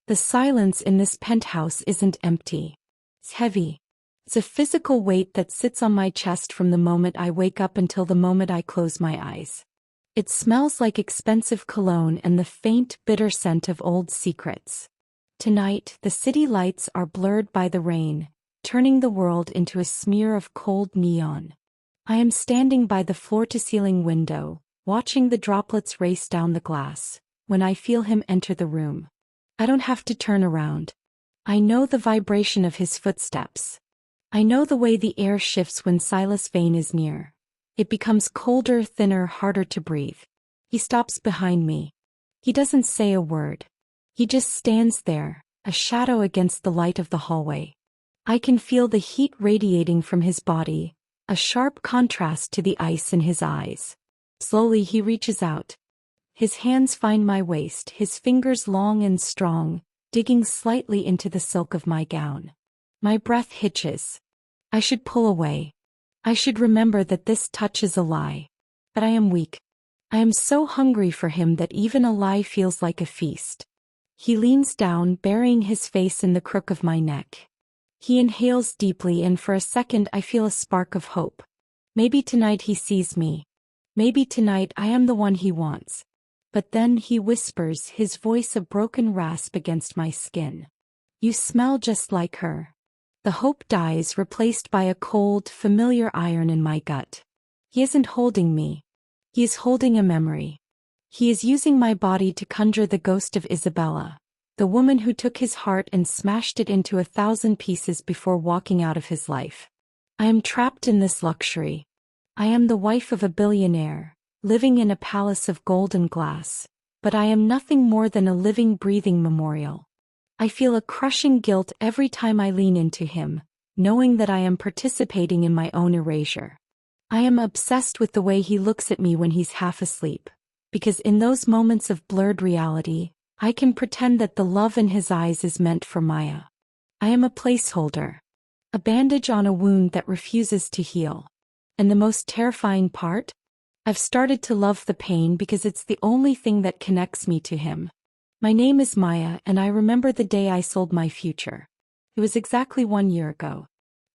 The silence in this penthouse isn't empty. It's heavy. It's a physical weight that sits on my chest from the moment I wake up until the moment I close my eyes. It smells like expensive cologne and the faint, bitter scent of old secrets. Tonight, the city lights are blurred by the rain, turning the world into a smear of cold neon. I am standing by the floor-to-ceiling window, watching the droplets race down the glass, when I feel him enter the room. I don't have to turn around. I know the vibration of his footsteps. I know the way the air shifts when Silas Vane is near. It becomes colder, thinner, harder to breathe. He stops behind me. He doesn't say a word. He just stands there, a shadow against the light of the hallway. I can feel the heat radiating from his body, a sharp contrast to the ice in his eyes. Slowly he reaches out. His hands find my waist, his fingers long and strong, digging slightly into the silk of my gown. My breath hitches. I should pull away. I should remember that this touch is a lie. But I am weak. I am so hungry for him that even a lie feels like a feast. He leans down, burying his face in the crook of my neck. He inhales deeply, and for a second I feel a spark of hope. Maybe tonight he sees me. Maybe tonight I am the one he wants. But then he whispers, his voice a broken rasp against my skin. You smell just like her. The hope dies, replaced by a cold, familiar iron in my gut. He isn't holding me. He is holding a memory. He is using my body to conjure the ghost of Isabella, the woman who took his heart and smashed it into 1,000 pieces before walking out of his life. I am trapped in this luxury. I am the wife of a billionaire, living in a palace of gold and glass, but I am nothing more than a living, breathing memorial. I feel a crushing guilt every time I lean into him, knowing that I am participating in my own erasure. I am obsessed with the way he looks at me when he's half asleep, because in those moments of blurred reality, I can pretend that the love in his eyes is meant for Maya. I am a placeholder, a bandage on a wound that refuses to heal. And the most terrifying part? I've started to love the pain because it's the only thing that connects me to him. My name is Maya, and I remember the day I sold my future. It was exactly 1 year ago.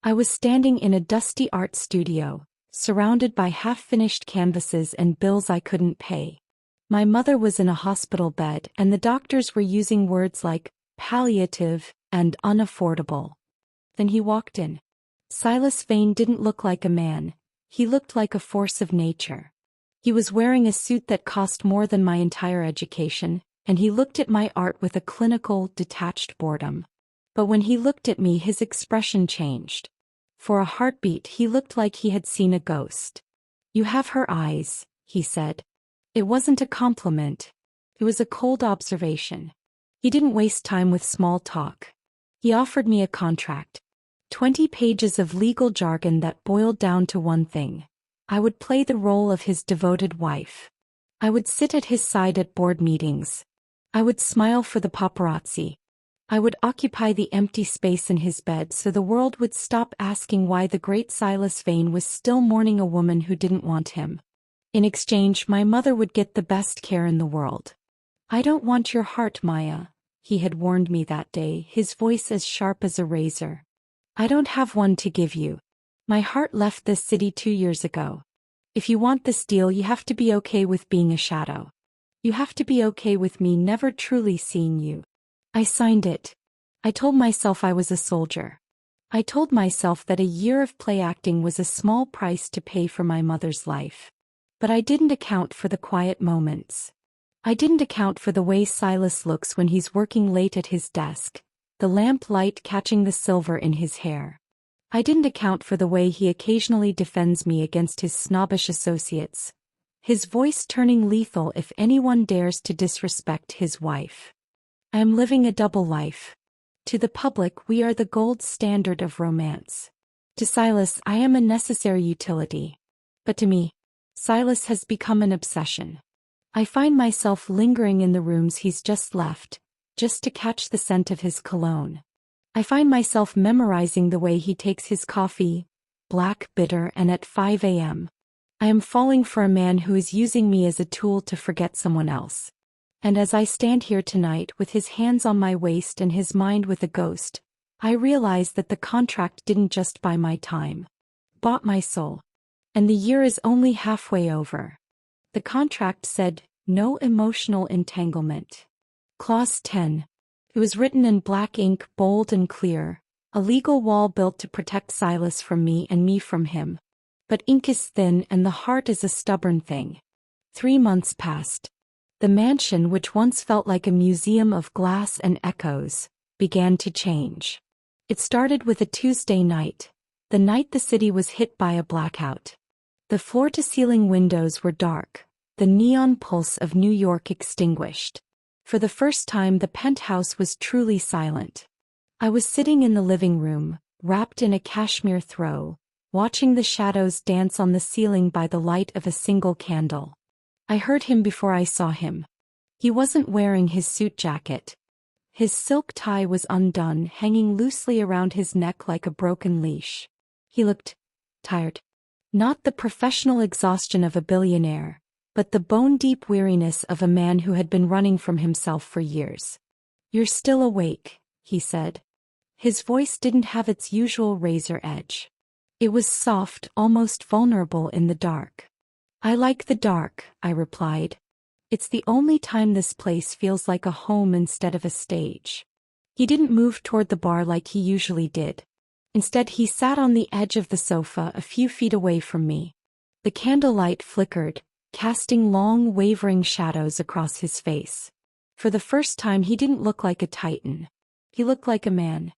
I was standing in a dusty art studio, surrounded by half-finished canvases and bills I couldn't pay. My mother was in a hospital bed, and the doctors were using words like palliative and unaffordable. Then he walked in. Silas Vane didn't look like a man. He looked like a force of nature. He was wearing a suit that cost more than my entire education, and he looked at my art with a clinical, detached boredom. But when he looked at me, his expression changed. For a heartbeat, he looked like he had seen a ghost. You have her eyes, he said. It wasn't a compliment. It was a cold observation. He didn't waste time with small talk. He offered me a contract. 20 pages of legal jargon that boiled down to one thing. I would play the role of his devoted wife. I would sit at his side at board meetings. I would smile for the paparazzi. I would occupy the empty space in his bed so the world would stop asking why the great Silas Vane was still mourning a woman who didn't want him. In exchange, my mother would get the best care in the world. I don't want your heart, Maya, he had warned me that day, his voice as sharp as a razor. I don't have one to give you. My heart left this city 2 years ago. If you want this deal, you have to be okay with being a shadow. You have to be okay with me never truly seeing you. I signed it. I told myself I was a soldier. I told myself that a year of play acting was a small price to pay for my mother's life. But I didn't account for the quiet moments. I didn't account for the way Silas looks when he's working late at his desk, the lamp light catching the silver in his hair. I didn't account for the way he occasionally defends me against his snobbish associates, his voice turning lethal if anyone dares to disrespect his wife. I am living a double life. To the public, we are the gold standard of romance. To Silas, I am a necessary utility. But to me, Silas has become an obsession. I find myself lingering in the rooms he's just left, just to catch the scent of his cologne. I find myself memorizing the way he takes his coffee, black, bitter, and at 5 a.m. I am falling for a man who is using me as a tool to forget someone else. And as I stand here tonight with his hands on my waist and his mind with a ghost, I realize that the contract didn't just buy my time. Bought my soul. And the year is only halfway over. The contract said, no emotional entanglement. Clause 10. It was written in black ink, bold and clear, a legal wall built to protect Silas from me and me from him. But ink is thin and the heart is a stubborn thing. 3 months passed. The mansion, which once felt like a museum of glass and echoes, began to change. It started with a Tuesday night, the night the city was hit by a blackout. The floor-to-ceiling windows were dark, the neon pulse of New York extinguished. For the first time, the penthouse was truly silent. I was sitting in the living room, wrapped in a cashmere throw, watching the shadows dance on the ceiling by the light of a single candle. I heard him before I saw him. He wasn't wearing his suit jacket. His silk tie was undone, hanging loosely around his neck like a broken leash. He looked tired. Not the professional exhaustion of a billionaire, but the bone-deep weariness of a man who had been running from himself for years. "You're still awake," he said. His voice didn't have its usual razor edge. It was soft, almost vulnerable in the dark. "I like the dark," I replied. "It's the only time this place feels like a home instead of a stage." He didn't move toward the bar like he usually did. Instead, he sat on the edge of the sofa a few feet away from me. The candlelight flickered, casting long, wavering shadows across his face. For the first time, he didn't look like a titan. He looked like a man.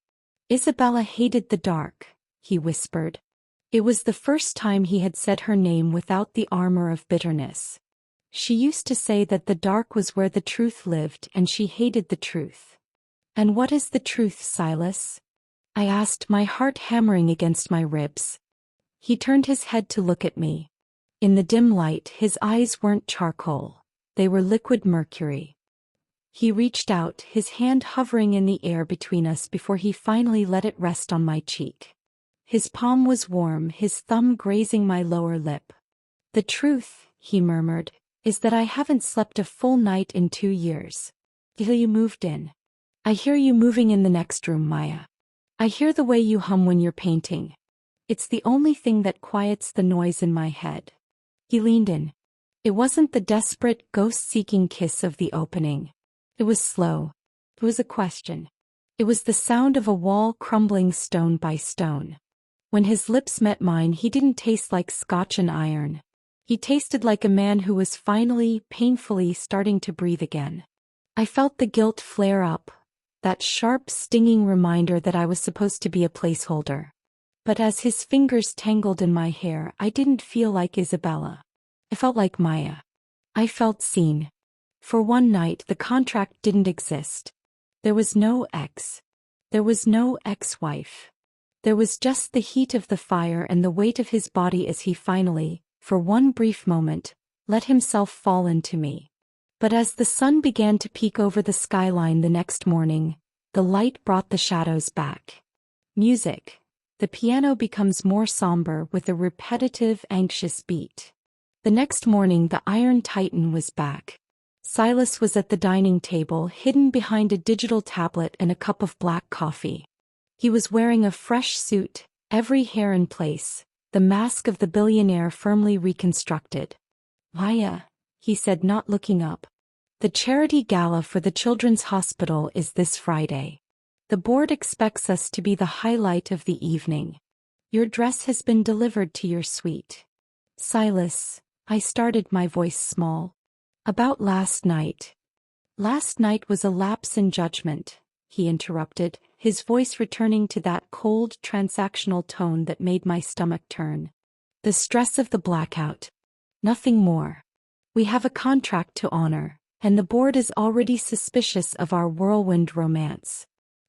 "Isabella hated the dark," he whispered. It was the first time he had said her name without the armor of bitterness. "She used to say that the dark was where the truth lived, and she hated the truth." "And what is the truth, Silas?" I asked, my heart hammering against my ribs. He turned his head to look at me. In the dim light, his eyes weren't charcoal. They were liquid mercury. He reached out, his hand hovering in the air between us before he finally let it rest on my cheek. His palm was warm, his thumb grazing my lower lip. "The truth," he murmured, "is that I haven't slept a full night in 2 years. Till you moved in. I hear you moving in the next room, Maya. I hear the way you hum when you're painting. It's the only thing that quiets the noise in my head." He leaned in. It wasn't the desperate, ghost-seeking kiss of the opening. It was slow. It was a question. It was the sound of a wall crumbling stone by stone. When his lips met mine, he didn't taste like scotch and iron. He tasted like a man who was finally, painfully starting to breathe again. I felt the guilt flare up, that sharp, stinging reminder that I was supposed to be a placeholder. But as his fingers tangled in my hair, I didn't feel like Isabella. I felt like Maya. I felt seen. For one night, the contract didn't exist. There was no ex. There was no ex-wife. There was just the heat of the fire and the weight of his body as he finally, for one brief moment, let himself fall into me. But as the sun began to peek over the skyline the next morning, the light brought the shadows back. Music. The piano becomes more somber with a repetitive, anxious beat. The next morning, the Iron Titan was back. Silas was at the dining table, hidden behind a digital tablet and a cup of black coffee. He was wearing a fresh suit, every hair in place, the mask of the billionaire firmly reconstructed. "Maya," he said, not looking up. "The charity gala for the Children's Hospital is this Friday. The board expects us to be the highlight of the evening. Your dress has been delivered to your suite." "Silas," I started, my voice small. "About last night." "Last night was a lapse in judgment," he interrupted, his voice returning to that cold, transactional tone that made my stomach turn. "The stress of the blackout. Nothing more. We have a contract to honor, and the board is already suspicious of our whirlwind romance.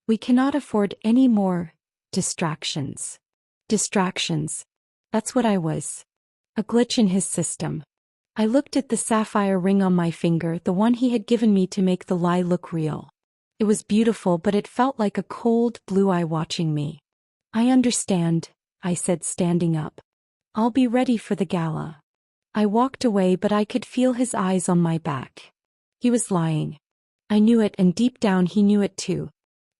We cannot afford any more distractions." Distractions. That's what I was. A glitch in his system. I looked at the sapphire ring on my finger, the one he had given me to make the lie look real. It was beautiful, but it felt like a cold, blue eye watching me. "I understand," I said, standing up. "I'll be ready for the gala." I walked away, but I could feel his eyes on my back. He was lying. I knew it, and deep down he knew it too.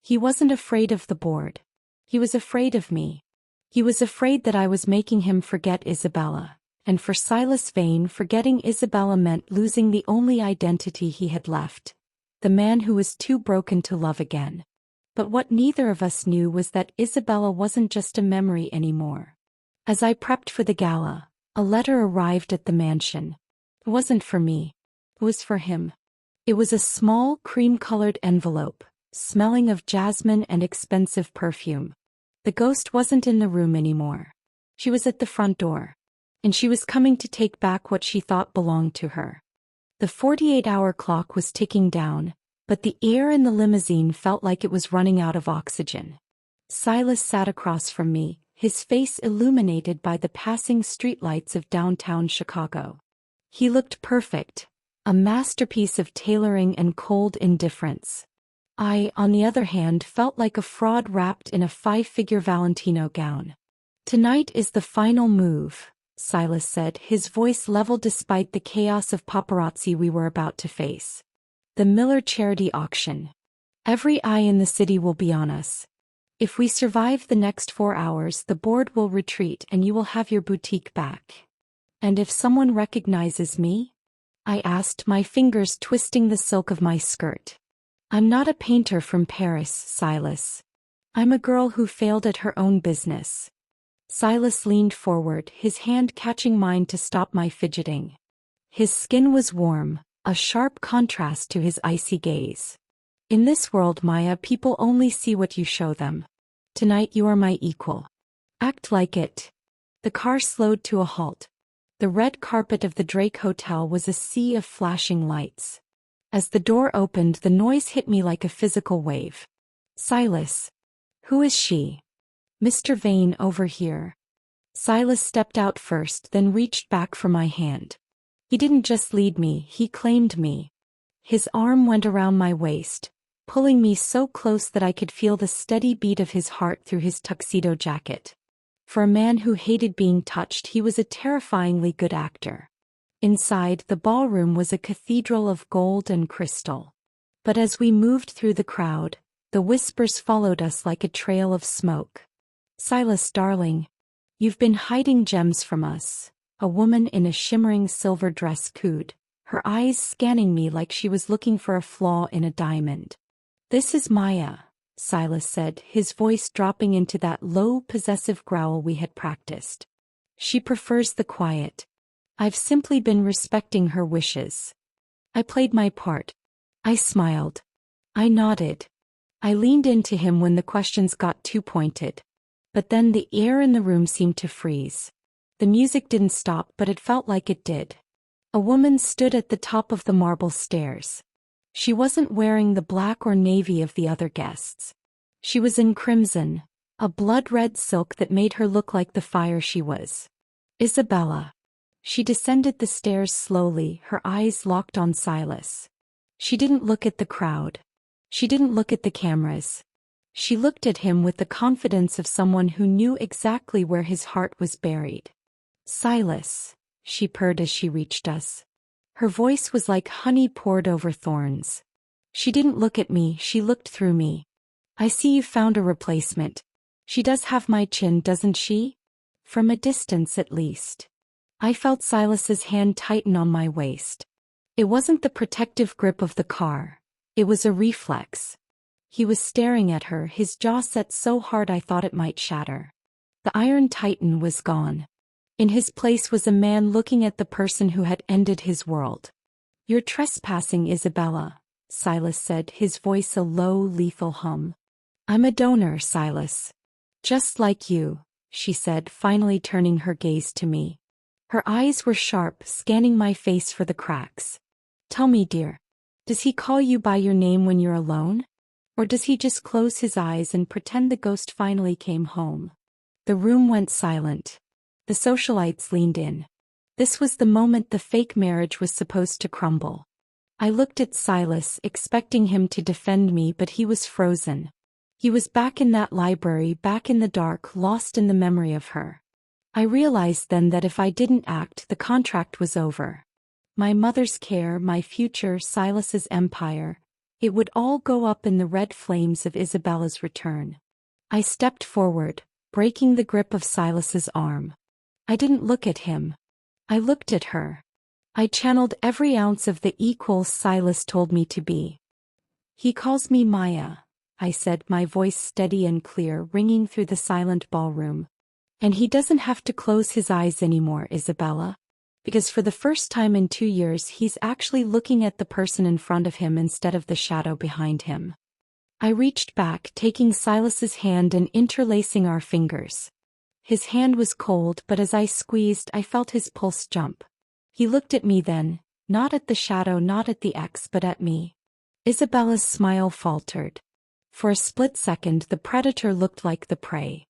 He wasn't afraid of the board. He was afraid of me. He was afraid that I was making him forget Isabella. And for Silas Vane, forgetting Isabella meant losing the only identity he had left. The man who was too broken to love again. But what neither of us knew was that Isabella wasn't just a memory anymore. As I prepped for the gala, a letter arrived at the mansion. It wasn't for me. It was for him. It was a small, cream-colored envelope, smelling of jasmine and expensive perfume. The ghost wasn't in the room anymore. She was at the front door. And she was coming to take back what she thought belonged to her. The 48-hour clock was ticking down, but the air in the limousine felt like it was running out of oxygen. Silas sat across from me, his face illuminated by the passing streetlights of downtown Chicago. He looked perfect, a masterpiece of tailoring and cold indifference. I, on the other hand, felt like a fraud wrapped in a 5-figure Valentino gown. "Tonight is the final move," Silas said, his voice level despite the chaos of paparazzi we were about to face. "The Miller charity auction. Every eye in the city will be on us. If we survive the next 4 hours, the board will retreat and you will have your boutique back." "And if someone recognizes me?" I asked, my fingers twisting the silk of my skirt. "I'm not a painter from Paris, Silas. I'm a girl who failed at her own business." Silas leaned forward, his hand catching mine to stop my fidgeting. His skin was warm, a sharp contrast to his icy gaze. "In this world, Maya, people only see what you show them. Tonight you are my equal. Act like it." The car slowed to a halt. The red carpet of the Drake Hotel was a sea of flashing lights. As the door opened, the noise hit me like a physical wave. "Silas. Who is she?" "Mr. Vane over here." Silas stepped out first, then reached back for my hand. He didn't just lead me, he claimed me. His arm went around my waist, pulling me so close that I could feel the steady beat of his heart through his tuxedo jacket. For a man who hated being touched, he was a terrifyingly good actor. Inside, the ballroom was a cathedral of gold and crystal. But as we moved through the crowd, the whispers followed us like a trail of smoke. "Silas, darling, you've been hiding gems from us." A woman in a shimmering silver dress cooed, her eyes scanning me like she was looking for a flaw in a diamond. "This is Maya," Silas said, his voice dropping into that low, possessive growl we had practiced. "She prefers the quiet. I've simply been respecting her wishes." I played my part. I smiled. I nodded. I leaned into him when the questions got too pointed. But then the air in the room seemed to freeze. The music didn't stop, but it felt like it did. A woman stood at the top of the marble stairs. She wasn't wearing the black or navy of the other guests. She was in crimson, a blood-red silk that made her look like the fire she was. Isabella. She descended the stairs slowly, her eyes locked on Silas. She didn't look at the crowd. She didn't look at the cameras. She looked at him with the confidence of someone who knew exactly where his heart was buried. "Silas," she purred as she reached us. Her voice was like honey poured over thorns. She didn't look at me, she looked through me. "I see you found a replacement. She does have my chin, doesn't she? From a distance at least." I felt Silas's hand tighten on my waist. It wasn't the protective grip of the car. It was a reflex. He was staring at her, his jaw set so hard I thought it might shatter. The Iron Titan was gone. In his place was a man looking at the person who had ended his world. "You're trespassing, Isabella," Silas said, his voice a low, lethal hum. "I'm a donor, Silas." "Just like you," she said, finally turning her gaze to me. Her eyes were sharp, scanning my face for the cracks. "Tell me, dear, does he call you by your name when you're alone? Or does he just close his eyes and pretend the ghost finally came home?" The room went silent. The socialites leaned in. This was the moment the fake marriage was supposed to crumble. I looked at Silas, expecting him to defend me, but he was frozen. He was back in that library, back in the dark, lost in the memory of her. I realized then that if I didn't act, the contract was over. My mother's care, my future, Silas's empire. It would all go up in the red flames of Isabella's return. I stepped forward, breaking the grip of Silas's arm. I didn't look at him. I looked at her. I channeled every ounce of the equal Silas told me to be. He calls me Maya, I said, my voice steady and clear, ringing through the silent ballroom. And he doesn't have to close his eyes anymore, Isabella. Because for the first time in 2 years he's actually looking at the person in front of him instead of the shadow behind him. I reached back, taking Silas's hand and interlacing our fingers. His hand was cold, but as I squeezed, I felt his pulse jump. He looked at me then, not at the shadow, not at the ex, but at me. Isabella's smile faltered. For a split second the predator looked like the prey.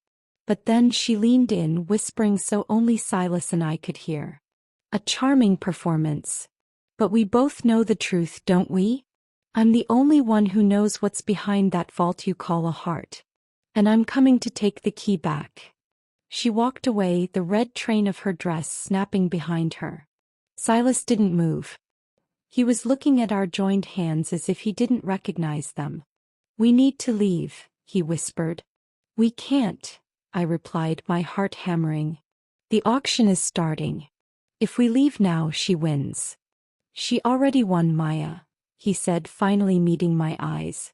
But then she leaned in, whispering so only Silas and I could hear. A charming performance. But we both know the truth, don't we? I'm the only one who knows what's behind that vault you call a heart. And I'm coming to take the key back. She walked away, the red train of her dress snapping behind her. Silas didn't move. He was looking at our joined hands as if he didn't recognize them. We need to leave, he whispered. We can't, I replied, my heart hammering. The auction is starting. If we leave now, she wins. She already won, Maya, he said, finally meeting my eyes.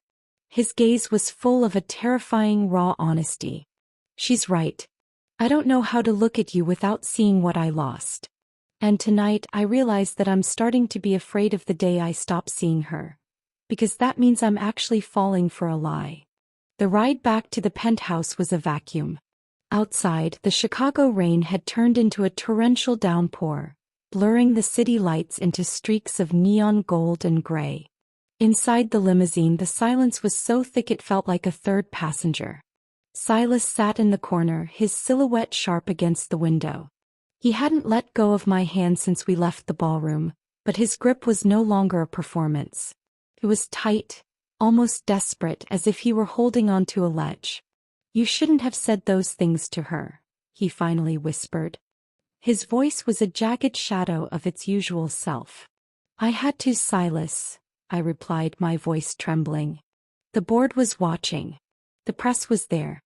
His gaze was full of a terrifying raw honesty. She's right. I don't know how to look at you without seeing what I lost. And tonight I realize that I'm starting to be afraid of the day I stop seeing her. Because that means I'm actually falling for a lie. The ride back to the penthouse was a vacuum. Outside, the Chicago rain had turned into a torrential downpour, blurring the city lights into streaks of neon gold and gray. Inside the limousine, the silence was so thick it felt like a third passenger. Silas sat in the corner, his silhouette sharp against the window. He hadn't let go of my hand since we left the ballroom, but his grip was no longer a performance. It was tight, almost desperate, as if he were holding onto a ledge. You shouldn't have said those things to her, he finally whispered. His voice was a jagged shadow of its usual self. I had to, Silas, I replied, my voice trembling. The board was watching. The press was there.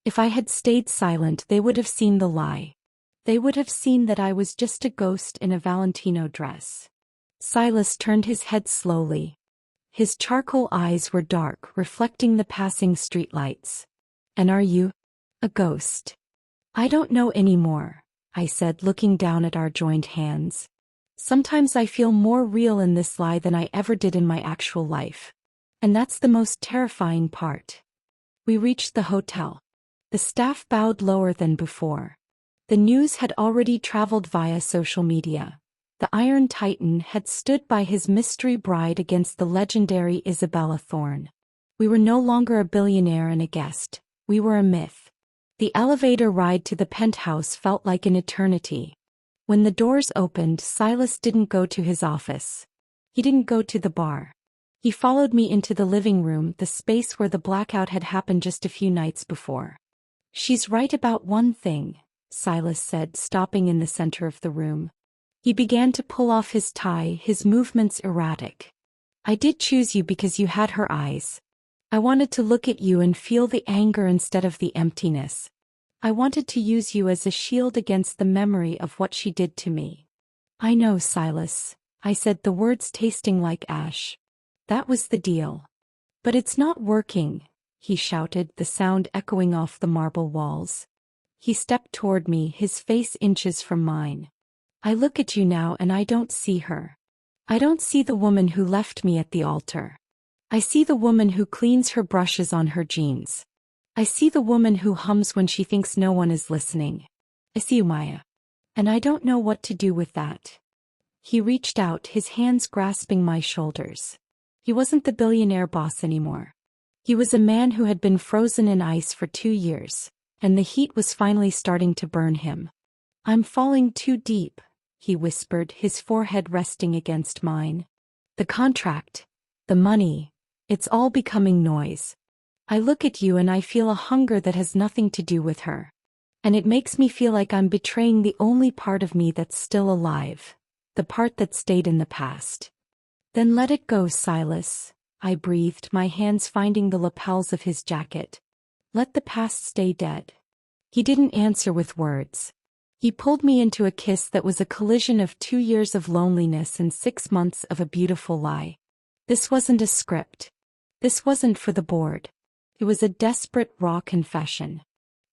If I had stayed silent, they would have seen the lie. They would have seen that I was just a ghost in a Valentino dress. Silas turned his head slowly. His charcoal eyes were dark, reflecting the passing streetlights. And are you? A ghost? I don't know anymore, I said, looking down at our joined hands. Sometimes I feel more real in this lie than I ever did in my actual life. And that's the most terrifying part. We reached the hotel. The staff bowed lower than before. The news had already traveled via social media. The Iron Titan had stood by his mystery bride against the legendary Isabella Thorne. We were no longer a billionaire and a guest. We were a myth. The elevator ride to the penthouse felt like an eternity. When the doors opened, Silas didn't go to his office. He didn't go to the bar. He followed me into the living room, the space where the blackout had happened just a few nights before. She's right about one thing, Silas said, stopping in the center of the room. He began to pull off his tie, his movements erratic. I did choose you because you had her eyes. I wanted to look at you and feel the anger instead of the emptiness. I wanted to use you as a shield against the memory of what she did to me. I know, Silas, I said, the words tasting like ash. That was the deal. But it's not working, he shouted, the sound echoing off the marble walls. He stepped toward me, his face inches from mine. I look at you now and I don't see her. I don't see the woman who left me at the altar. I see the woman who cleans her brushes on her jeans. I see the woman who hums when she thinks no one is listening. I see you, Maya. And I don't know what to do with that. He reached out, his hands grasping my shoulders. He wasn't the billionaire boss anymore. He was a man who had been frozen in ice for 2 years, and the heat was finally starting to burn him. I'm falling too deep, he whispered, his forehead resting against mine. The contract, the money, it's all becoming noise. I look at you and I feel a hunger that has nothing to do with her. And it makes me feel like I'm betraying the only part of me that's still alive. the part that stayed in the past. Then let it go, Silas, I breathed, my hands finding the lapels of his jacket. Let the past stay dead. He didn't answer with words. He pulled me into a kiss that was a collision of 2 years of loneliness and 6 months of a beautiful lie. This wasn't a script. This wasn't for the board. It was a desperate, raw confession.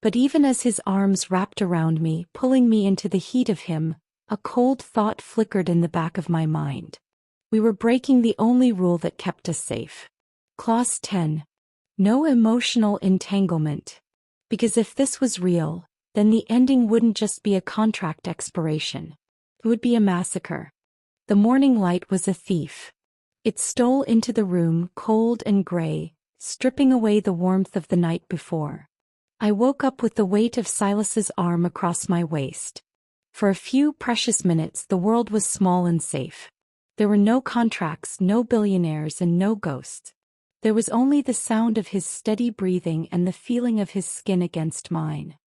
But even as his arms wrapped around me, pulling me into the heat of him, a cold thought flickered in the back of my mind. We were breaking the only rule that kept us safe. Clause 10. No emotional entanglement. Because if this was real, then the ending wouldn't just be a contract expiration. It would be a massacre. The morning light was a thief. It stole into the room, cold and gray, stripping away the warmth of the night before. I woke up with the weight of Silas's arm across my waist. For a few precious minutes the world was small and safe. There were no contracts, no billionaires, and no ghosts. There was only the sound of his steady breathing and the feeling of his skin against mine.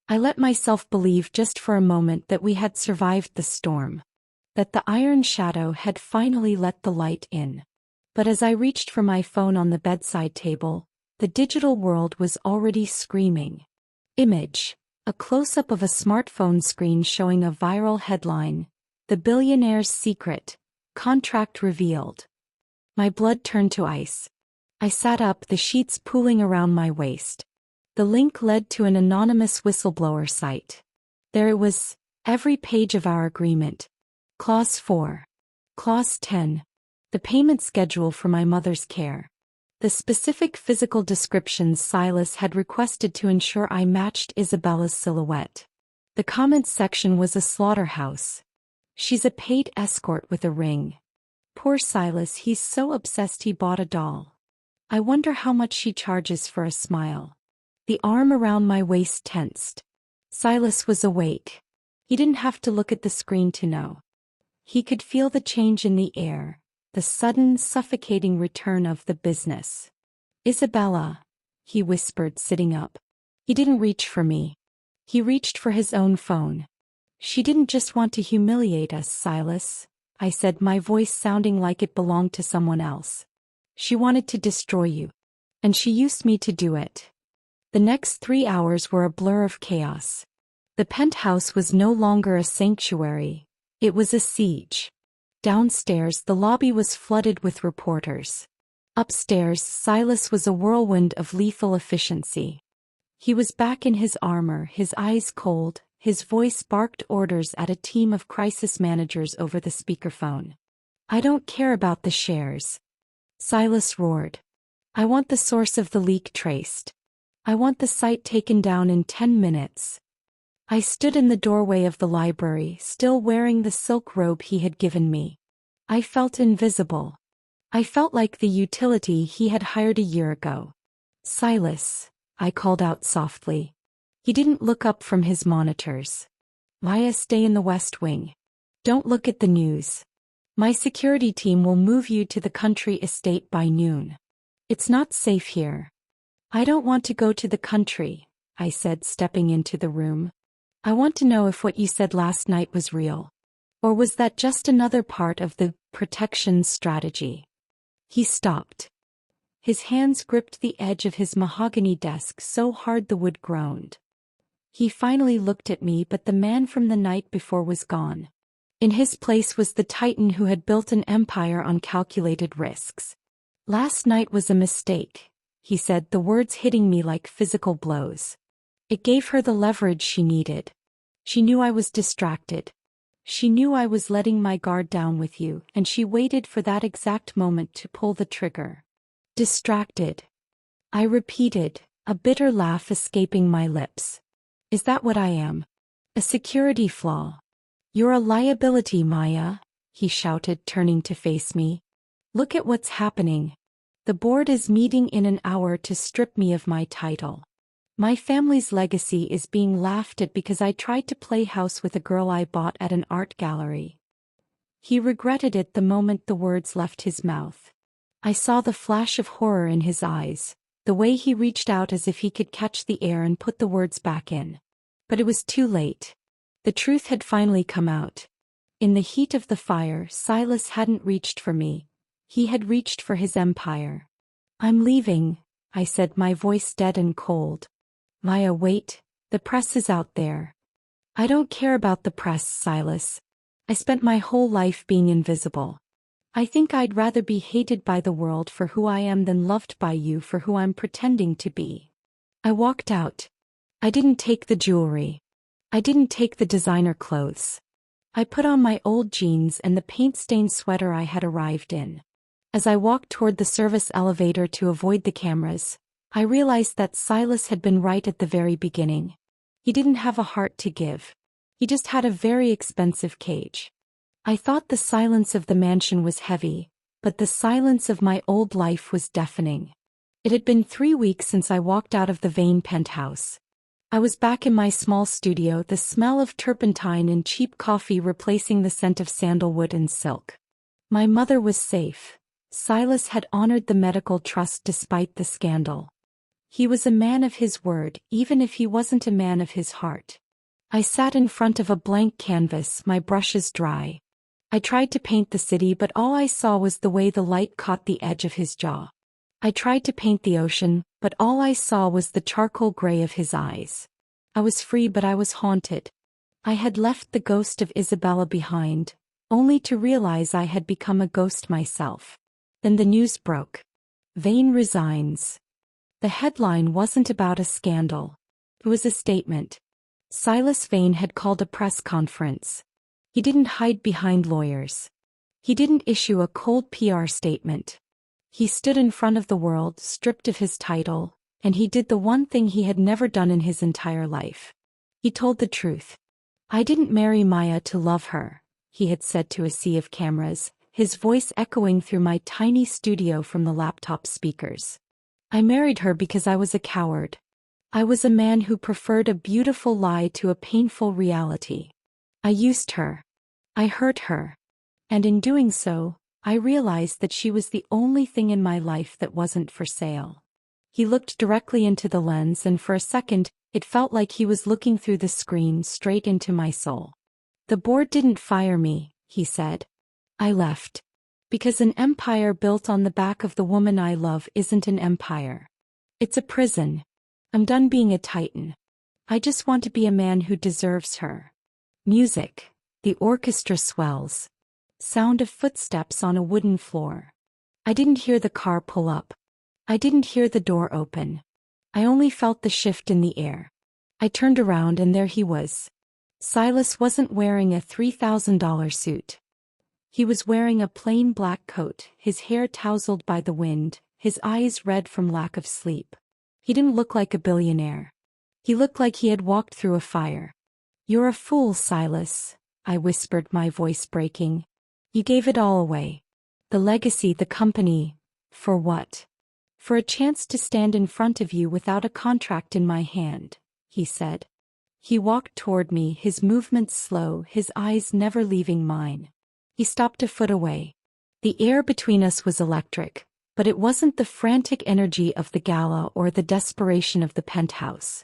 I let myself believe just for a moment that we had survived the storm, that the iron shadow had finally let the light in. But as I reached for my phone on the bedside table, the digital world was already screaming. Image. A close-up of a smartphone screen showing a viral headline, "The Billionaire's Secret. Contract Revealed." My blood turned to ice. I sat up, the sheets pooling around my waist. The link led to an anonymous whistleblower site. There it was, every page of our agreement. Clause 4. Clause 10. The payment schedule for my mother's care. The specific physical descriptions Silas had requested to ensure I matched Isabella's silhouette. The comments section was a slaughterhouse. She's a paid escort with a ring. Poor Silas, he's so obsessed he bought a doll. I wonder how much she charges for a smile. The arm around my waist tensed. Silas was awake. He didn't have to look at the screen to know. He could feel the change in the air, the sudden suffocating return of the business. "Isabella," he whispered, sitting up. He didn't reach for me. He reached for his own phone. "She didn't just want to humiliate us, Silas," I said, my voice sounding like it belonged to someone else. "She wanted to destroy you. And she used me to do it." The next 3 hours were a blur of chaos. The penthouse was no longer a sanctuary. It was a siege. Downstairs, the lobby was flooded with reporters. Upstairs, Silas was a whirlwind of lethal efficiency. He was back in his armor, his eyes cold, his voice barked orders at a team of crisis managers over the speakerphone. "I don't care about the shares," Silas roared. "I want the source of the leak traced. I want the site taken down in 10 minutes. I stood in the doorway of the library, still wearing the silk robe he had given me. I felt invisible. I felt like the utility he had hired a year ago. "Silas," I called out softly. He didn't look up from his monitors. "Maya, stay in the West Wing. Don't look at the news. My security team will move you to the country estate by noon. It's not safe here." "I don't want to go to the country," I said, stepping into the room. "I want to know if what you said last night was real. Or was that just another part of the protection strategy?" He stopped. His hands gripped the edge of his mahogany desk so hard the wood groaned. He finally looked at me, but the man from the night before was gone. In his place was the titan who had built an empire on calculated risks. "Last night was a mistake," he said, the words hitting me like physical blows. "It gave her the leverage she needed. She knew I was distracted. She knew I was letting my guard down with you, and she waited for that exact moment to pull the trigger." "Distracted," I repeated, a bitter laugh escaping my lips. "Is that what I am? A security flaw? You're a liability, Maya," he shouted, turning to face me. "Look at what's happening. The board is meeting in an hour to strip me of my title. My family's legacy is being laughed at because I tried to play house with a girl I bought at an art gallery." He regretted it the moment the words left his mouth. I saw the flash of horror in his eyes, the way he reached out as if he could catch the air and put the words back in. But it was too late. The truth had finally come out. In the heat of the fire, Silas hadn't reached for me. He had reached for his empire. "I'm leaving," I said, my voice dead and cold. "Maya, wait. The press is out there." "I don't care about the press, Silas. I spent my whole life being invisible. I think I'd rather be hated by the world for who I am than loved by you for who I'm pretending to be." I walked out. I didn't take the jewelry. I didn't take the designer clothes. I put on my old jeans and the paint-stained sweater I had arrived in. As I walked toward the service elevator to avoid the cameras, I realized that Silas had been right at the very beginning. He didn't have a heart to give. He just had a very expensive cage. I thought the silence of the mansion was heavy, but the silence of my old life was deafening. It had been 3 weeks since I walked out of the vain penthouse. I was back in my small studio, the smell of turpentine and cheap coffee replacing the scent of sandalwood and silk. My mother was safe. Silas had honored the medical trust despite the scandal. He was a man of his word, even if he wasn't a man of his heart. I sat in front of a blank canvas, my brushes dry. I tried to paint the city, but all I saw was the way the light caught the edge of his jaw. I tried to paint the ocean, but all I saw was the charcoal gray of his eyes. I was free, but I was haunted. I had left the ghost of Isabella behind, only to realize I had become a ghost myself. Then the news broke. Vane resigns. The headline wasn't about a scandal. It was a statement. Silas Vane had called a press conference. He didn't hide behind lawyers. He didn't issue a cold PR statement. He stood in front of the world, stripped of his title, and he did the one thing he had never done in his entire life. He told the truth. "I didn't marry Maya to love her," he had said to a sea of cameras, his voice echoing through my tiny studio from the laptop speakers. "I married her because I was a coward. I was a man who preferred a beautiful lie to a painful reality. I used her. I hurt her. And in doing so, I realized that she was the only thing in my life that wasn't for sale." He looked directly into the lens, and for a second, it felt like he was looking through the screen straight into my soul. "The board didn't fire me," he said. "I left. Because an empire built on the back of the woman I love isn't an empire. It's a prison. I'm done being a titan. I just want to be a man who deserves her." Music. The orchestra swells. Sound of footsteps on a wooden floor. I didn't hear the car pull up. I didn't hear the door open. I only felt the shift in the air. I turned around and there he was. Silas wasn't wearing a $3,000 suit. He was wearing a plain black coat, his hair tousled by the wind, his eyes red from lack of sleep. He didn't look like a billionaire. He looked like he had walked through a fire. "You're a fool, Silas," I whispered, my voice breaking. "You gave it all away. The legacy, the company. For what?" "For a chance to stand in front of you without a contract in my hand," he said. He walked toward me, his movements slow, his eyes never leaving mine. He stopped a foot away. The air between us was electric, but it wasn't the frantic energy of the gala or the desperation of the penthouse.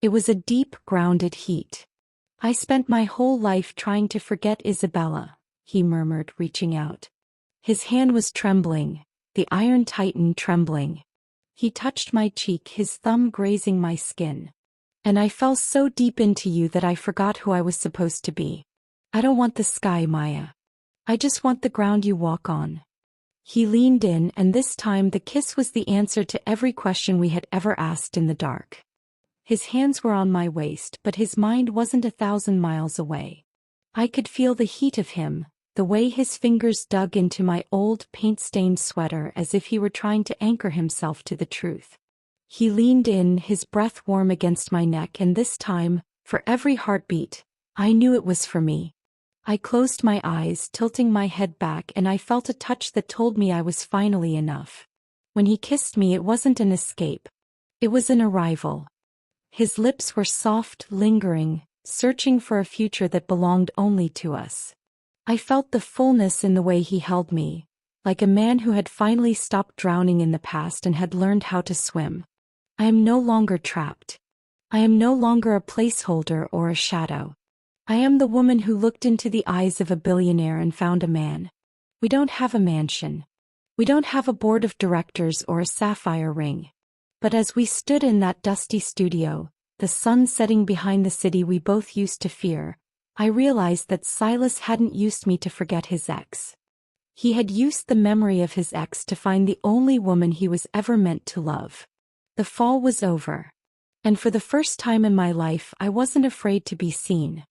It was a deep, grounded heat. "I spent my whole life trying to forget Isabella," he murmured, reaching out. His hand was trembling, the Iron Titan trembling. He touched my cheek, his thumb grazing my skin. "And I fell so deep into you that I forgot who I was supposed to be. I don't want the sky, Maya. I just want the ground you walk on." He leaned in, and this time the kiss was the answer to every question we had ever asked in the dark. His hands were on my waist, but his mind wasn't 1,000 miles away. I could feel the heat of him, the way his fingers dug into my old paint-stained sweater as if he were trying to anchor himself to the truth. He leaned in, his breath warm against my neck, and this time, for every heartbeat, I knew it was for me. I closed my eyes, tilting my head back, and I felt a touch that told me I was finally enough. When he kissed me, it wasn't an escape. It was an arrival. His lips were soft, lingering, searching for a future that belonged only to us. I felt the fullness in the way he held me, like a man who had finally stopped drowning in the past and had learned how to swim. I am no longer trapped. I am no longer a placeholder or a shadow. I am the woman who looked into the eyes of a billionaire and found a man. We don't have a mansion. We don't have a board of directors or a sapphire ring. But as we stood in that dusty studio, the sun setting behind the city we both used to fear, I realized that Silas hadn't used me to forget his ex. He had used the memory of his ex to find the only woman he was ever meant to love. The fall was over. And for the first time in my life, I wasn't afraid to be seen.